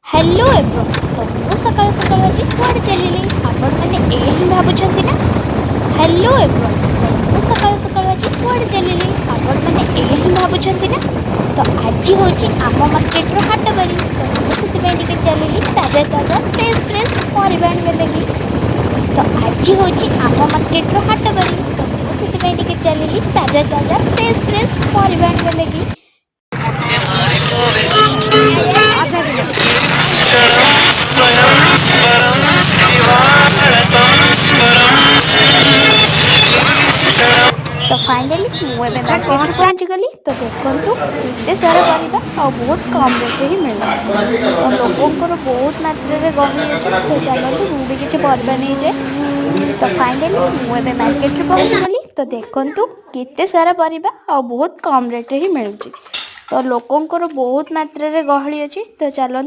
Hello everyone. तो ମୁଁ ସକାଳୁ ସକାଳୁ ଆଜି କୁଆଡ଼େ ଚାଲିଲି ଆପଣମାନେ ଏଇଆ ହିଁ ଭାବୁଛନ୍ତି ନା। Hello everyone. तो ମୁଁ ସକାଳୁ ସକାଳୁ ଆଜି କୁଆଡ଼େ ଚାଲିଲି ଆପଣମାନେ ଏଇଆ ହିଁ ଭାବୁଛନ୍ତି ନା। ତ ଆଜି ହେଉଛି ଆମ ମାର୍କେଟର ହାଟବାରି। ତ ମୁଁ ସେଥିପାଇଁ ଟିକେ ଚାଲିଲି ତାଜା ତାଜା ଫ୍ରେଶ୍ ପରିବା ଆଣିବା ଲାଗି। ତ ଆଜି ହେଉଛି ଆମ ମାର୍କେଟର ହାଟବାରି। ତ ମୁଁ ସେଥିପାଇଁ ଟିକେ ଚାଲିଲି ତାଜା ତାଜା ଫ୍ରେଶ୍ ପରିବା ଆଣିବା ଲାଗି। तो फाइनाली मुझे मार्केट रे पहुँची गली। तो देखु केते सारा परिबा और बहुत कम रेट ही मिलूँ। तो लोकंर बहुत मात्रा रे गहली अच्छी। तो चलतु मु भी किसी परिबा नहीं जाए। तो फाइनाली मुझे मार्केट रे पहुँची गली। तो देखु केते सारा परिबा और बहुत कम रेट ही मिलूँ। तो लोकंर बहुत मात्रा रे गहली अच्छी। तो चलतु